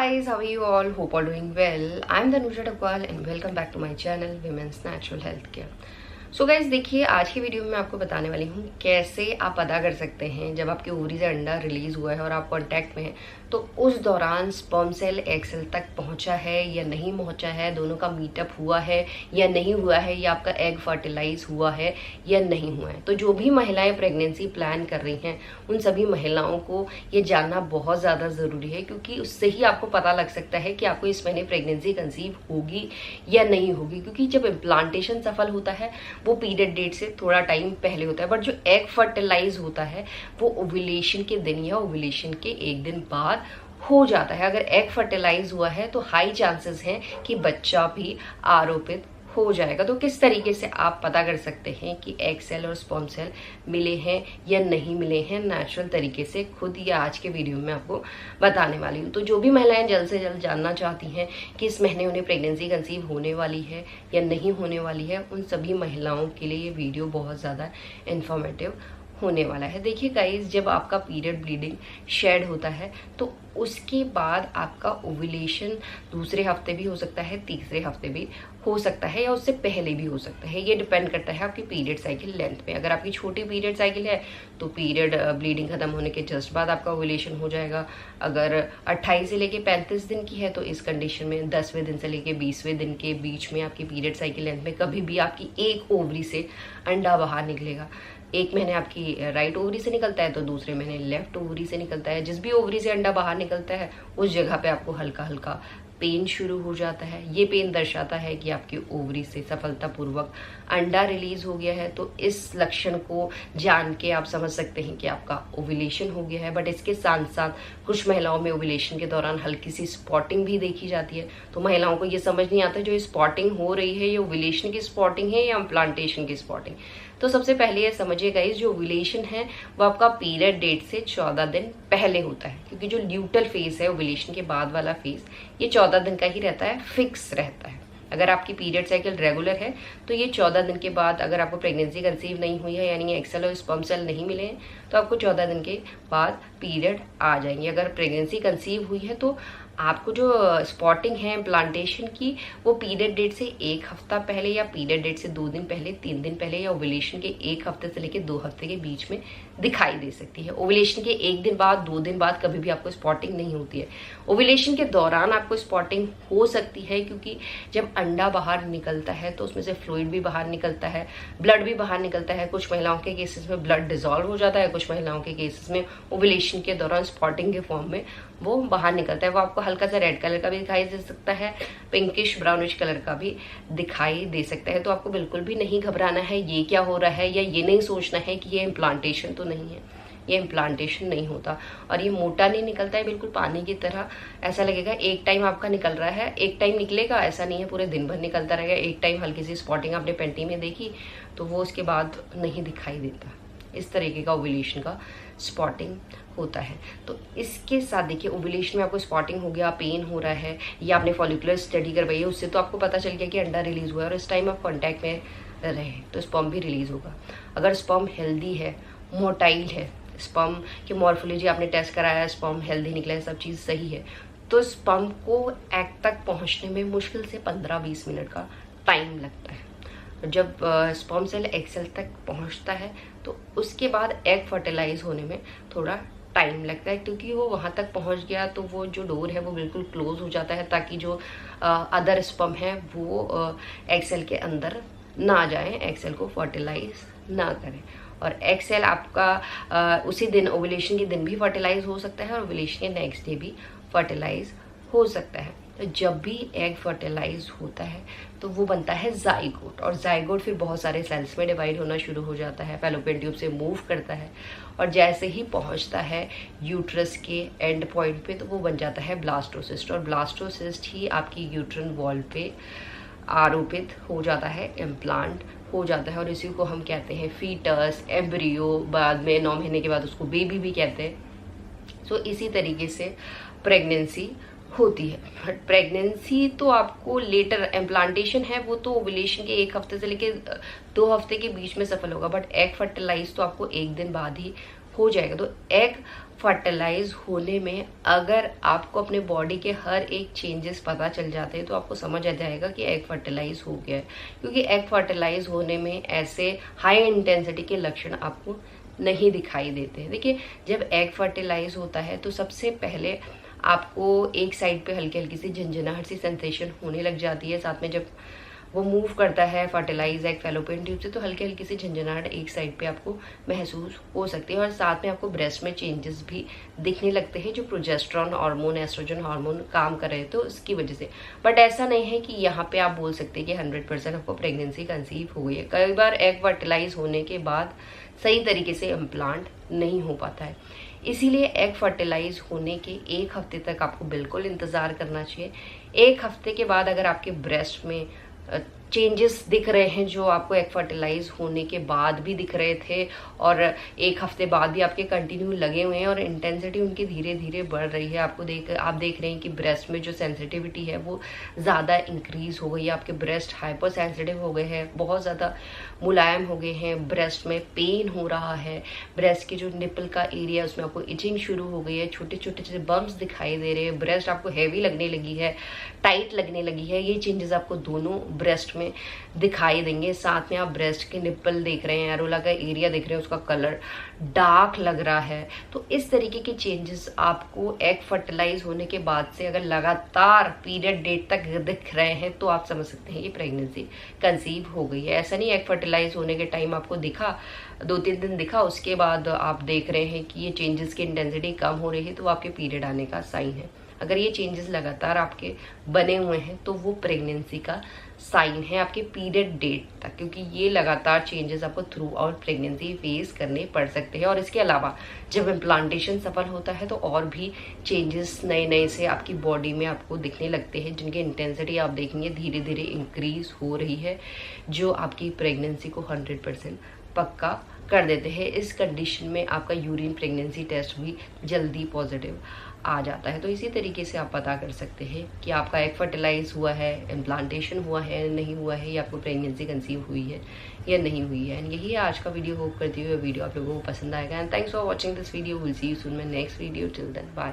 guys, how are you all? Hope all doing well. I'm Dhanusha Takwal and welcome back to my channel Women's Natural Health Care. So guys देखिए, आज की video में मैं आपको बताने वाली हूँ कैसे आप पता कर सकते हैं जब आपके ओवरी से अंडा रिलीज हुआ है और आप कांटेक्ट में हैं तो उस दौरान स्पर्म सेल एग सेल तक पहुंचा है या नहीं पहुंचा है, दोनों का मीटअप हुआ है या नहीं हुआ है, या आपका एग फर्टिलाइज हुआ है या नहीं हुआ है। तो जो भी महिलाएं प्रेगनेंसी प्लान कर रही हैं उन सभी महिलाओं को ये जानना बहुत ज़्यादा ज़रूरी है, क्योंकि उससे ही आपको पता लग सकता है कि आपको इस महीने प्रेगनेंसी कंसीव होगी या नहीं होगी। क्योंकि जब इम्प्लांटेशन सफल होता है वो पीरियड डेट से थोड़ा टाइम पहले होता है, बट जो एग फर्टिलाइज होता है वो ओव्यूलेशन के दिन या ओव्यूलेशन के एक दिन बाद हो जाता है। अगर एग फर्टिलाइज हुआ है तो हाई चांसेस हैं कि बच्चा भी आरोपित हो जाएगा। तो किस तरीके से आप पता कर सकते हैं कि एग सेल और स्पर्म सेल मिले हैं या नहीं मिले हैं नेचुरल तरीके से, खुद ये आज के वीडियो में आपको बताने वाली हूँ। तो जो भी महिलाएं जल्द से जल्द जानना चाहती हैं कि इस महीने उन्हें प्रेगनेंसी कंसीव होने वाली है या नहीं होने वाली है, उन सभी महिलाओं के लिए ये वीडियो बहुत ज़्यादा इन्फॉर्मेटिव होने वाला है। देखिए गाइस, जब आपका पीरियड ब्लीडिंग शेड होता है तो उसके बाद आपका ओव्यूलेशन दूसरे हफ्ते भी हो सकता है, तीसरे हफ्ते भी हो सकता है, या उससे पहले भी हो सकता है। ये डिपेंड करता है आपकी पीरियड साइकिल लेंथ पे। अगर आपकी छोटी पीरियड साइकिल है तो पीरियड ब्लीडिंग खत्म होने के जस्ट बाद आपका ओव्यूलेशन हो जाएगा। अगर 28 से लेके 35 दिन की है तो इस कंडीशन में 10वें दिन से लेके 20वें दिन के बीच में आपकी पीरियड साइकिल लेंथ में कभी भी आपकी एक ओवरी से अंडा बाहर निकलेगा। एक महीने आपकी राइट ओवरी से निकलता है तो दूसरे महीने लेफ्ट ओवरी से निकलता है। जिस भी ओवरी से अंडा बाहर निकलता है उस जगह पे आपको हल्का हल्का पेन शुरू हो जाता है। ये पेन दर्शाता है कि आपकी ओवरी से सफलतापूर्वक अंडा रिलीज हो गया है। तो इस लक्षण को जान के आप समझ सकते हैं कि आपका ओव्यूलेशन हो गया है। बट इसके साथ साथ कुछ महिलाओं में ओव्यूलेशन के दौरान हल्की सी स्पॉटिंग भी देखी जाती है। तो महिलाओं को ये समझ नहीं आता जो स्पॉटिंग हो रही है ये ओव्यूलेशन की स्पॉटिंग है या इम्प्लांटेशन की स्पॉटिंग। तो सबसे पहले ये समझिए गाइस, जो ओव्यूलेशन है वो आपका पीरियड डेट से 14 दिन पहले होता है, क्योंकि जो ल्यूटल फेज है ओव्यूलेशन के बाद वाला फेज ये 14 दिन का ही रहता है, फिक्स रहता है। अगर आपकी पीरियड साइकिल रेगुलर है तो ये 14 दिन के बाद, अगर आपको प्रेगनेंसी कंसीव नहीं हुई है यानी एग सेल और स्पर्म सेल नहीं मिले हैं तो आपको 14 दिन के बाद पीरियड आ जाएंगे। अगर प्रेगनेंसी कंसीव हुई है तो आपको जो स्पॉटिंग है इम्प्लांटेशन की वो पीरियड डेट से एक हफ्ता पहले या पीरियड डेट से 2 दिन पहले, 3 दिन पहले, या ओव्यूलेशन के एक हफ्ते से लेकर 2 हफ्ते के बीच में दिखाई दे सकती है। ओव्यूलेशन के 1 दिन बाद, 2 दिन बाद कभी भी आपको स्पॉटिंग नहीं होती है। ओव्यूलेशन के दौरान आपको स्पॉटिंग हो सकती है, क्योंकि जब अंडा बाहर निकलता है तो उसमें से फ्लूइड भी बाहर निकलता है, ब्लड भी बाहर निकलता है। कुछ महिलाओं के केसेस में ब्लड डिजोल्व हो जाता है, कुछ महिलाओं के केसेस में ओव्यूलेशन के दौरान स्पॉटिंग के फॉर्म में वो बाहर निकलता है। वो आपको हल्का सा रेड कलर का भी दिखाई दे सकता है, पिंकिश ब्राउनिश कलर का भी दिखाई दे सकता है। तो आपको बिल्कुल भी नहीं घबराना है ये क्या हो रहा है, या ये नहीं सोचना है कि ये इम्प्लांटेशन तो नहीं है। ये इम्प्लांटेशन नहीं होता और ये मोटा नहीं निकलता है, बिल्कुल पानी की तरह ऐसा लगेगा। एक टाइम आपका निकल रहा है, एक टाइम निकलेगा, ऐसा नहीं है पूरे दिन भर निकलता रहेगा। एक टाइम हल्की सी स्पॉटिंग आपने पेंटी में देखी तो वो उसके बाद नहीं दिखाई देता। इस तरीके का ओव्यूलेशन का स्पॉटिंग होता है। तो इसके साथ देखिए, ओव्यूलेशन में आपको स्पॉटिंग हो गया, पेन हो रहा है, या आपने फॉलिकुलर स्टडी करवाई है, उससे तो आपको पता चल गया कि अंडा रिलीज हुआ है और इस टाइम आप कॉन्टैक्ट में रहे तो स्पर्म भी रिलीज होगा। अगर स्पर्म हेल्दी है, मोटाइल है, स्पर्म की मॉर्फोलॉजी आपने टेस्ट कराया, स्पर्म हेल्दी निकला है, सब चीज़ सही है, तो स्पर्म को एग तक पहुंचने में मुश्किल से 15-20 मिनट का टाइम लगता है। जब स्पर्म सेल एग सेल तक पहुंचता है तो उसके बाद एग फर्टिलाइज होने में थोड़ा टाइम लगता है, क्योंकि वो वहां तक पहुंच गया तो वो जो डोर है वो बिल्कुल क्लोज हो जाता है, ताकि जो अदर स्पर्म है वो एग सेल के अंदर ना जाए, एग सेल को फर्टिलाइज ना करें। और एग सेल आपका उसी दिन, ओव्यूलेशन के दिन भी फर्टिलाइज हो सकता है और ओव्यूलेशन के नेक्स्ट डे भी फर्टिलाइज हो सकता है। तो जब भी एग फर्टिलाइज होता है तो वो बनता है जाइगोट, और जाइगोट फिर बहुत सारे सेल्स में डिवाइड होना शुरू हो जाता है, फैलोपियन ट्यूब से मूव करता है और जैसे ही पहुंचता है यूट्रस के एंड पॉइंट पे तो वो बन जाता है ब्लास्टोसिस्ट, और ब्लास्टोसिस्ट ही आपकी यूट्रन वॉल पे आरोपित हो जाता है, इम्प्लांट हो जाता है, और इसी को हम कहते हैं फीटस, एम्ब्रियो, बाद में 9 महीने के बाद उसको बेबी भी कहते हैं। सो इसी तरीके से प्रेगनेंसी होती है। बट प्रेगनेंसी तो आपको लेटर, इम्प्लांटेशन है वो तो ओव्यूलेशन के 1 हफ्ते से लेके 2 हफ्ते के बीच में सफल होगा, बट एग फर्टिलाइज तो आपको 1 दिन बाद ही हो जाएगा। तो एग फर्टिलाइज होने में अगर आपको अपने बॉडी के हर एक चेंजेस पता चल जाते हैं तो आपको समझ आ जाएगा कि एग फर्टिलाइज हो गया है। क्योंकि एग फर्टिलाइज होने में ऐसे हाई इंटेंसिटी के लक्षण आपको नहीं दिखाई देते। देखिए, जब एग फर्टिलाइज होता है तो सबसे पहले आपको एक साइड पे हल्की हल्की सी झंझनाहट सी सेंसेशन होने लग जाती है। साथ में जब वो मूव करता है फर्टिलाइज एग फैलोपियन ट्यूब से तो हल्की हल्की सी झंझनाहट एक साइड पे आपको महसूस हो सकती है। और साथ में आपको ब्रेस्ट में चेंजेस भी दिखने लगते हैं जो प्रोजेस्टेरॉन हार्मोन, एस्ट्रोजन हार्मोन काम कर रहे हैं तो उसकी वजह से। बट ऐसा नहीं है कि यहाँ पे आप बोल सकते हैं कि 100% आपको प्रेगनेंसी कंसीव हो गई है। कई बार एग फर्टिलाइज होने के बाद सही तरीके से इम्प्लांट नहीं हो पाता है। इसीलिए एग फर्टिलाइज होने के 1 हफ्ते तक आपको बिल्कुल इंतजार करना चाहिए। 1 हफ्ते के बाद अगर आपके ब्रेस्ट में चेंजेस दिख रहे हैं जो आपको एग फर्टिलाइज होने के बाद भी दिख रहे थे और 1 हफ्ते बाद भी आपके कंटिन्यू लगे हुए हैं और इंटेंसिटी उनकी धीरे धीरे बढ़ रही है, आप देख रहे हैं कि ब्रेस्ट में जो सेंसिटिविटी है वो ज़्यादा इंक्रीज हो गई है। आपके ब्रेस्ट हाइपर सेंसिटिव हो गए हैं, बहुत ज़्यादा मुलायम हो गए हैं, ब्रेस्ट में पेन हो रहा है, ब्रेस्ट के जो निपल का एरिया उसमें आपको इचिंग शुरू हो गई है, छोटे छोटे से बम्प्स दिखाई दे रहे हैं, ब्रेस्ट आपको हैवी लगने लगी है, टाइट लगने लगी है। ये चेंजेस आपको दोनों ब्रेस्ट में दिखाई देंगे। साथ में आप ब्रेस्ट के निप्पल देख रहे हैं, एरोला का एरिया देख रहे हैं, उसका कलर डार्क लग रहा है। तो इस तरीके के चेंजेस आपको एग फर्टिलाइज होने के बाद से अगर लगातार पीरियड डेट तक दिख रहे हैं तो आप समझ सकते हैं कि प्रेगनेंसी कंसीव हो गई है। ऐसा नहीं एग फर्टिलाइज होने के टाइम आपको दिखा, 2-3 दिन दिखा, उसके बाद आप देख रहे हैं कि ये चेंजेस की इंटेंसिटी कम हो रही है तो आपके पीरियड आने का साइन है। अगर ये चेंजेस लगातार आपके बने हुए हैं तो वो प्रेगनेंसी का साइन है आपके पीरियड डेट तक, क्योंकि ये लगातार चेंजेस आपको थ्रू आउट प्रेगनेंसी फेस करने पड़ सकते हैं। और इसके अलावा जब इम्प्लांटेशन सफल होता है तो और भी चेंजेस नए नए से आपकी बॉडी में आपको दिखने लगते हैं जिनकी इंटेंसिटी आप देखेंगे धीरे धीरे इंक्रीज हो रही है, जो आपकी प्रेगनेंसी को 100% पक्का कर देते हैं। इस कंडीशन में आपका यूरिन प्रेगनेंसी टेस्ट भी जल्दी पॉजिटिव आ जाता है। तो इसी तरीके से आप पता कर सकते हैं कि आपका एग फर्टिलाइज हुआ है, इम्प्लांटेशन हुआ है, नहीं हुआ है, या आपको प्रेगनेंसी कंसीव हुई है या नहीं हुई है। एंड यही आज का वीडियो। होप करती हुई वीडियो आप लोगों को पसंद आएगा। And thanks for watching this video. Will see you soon my next video. Till then bye.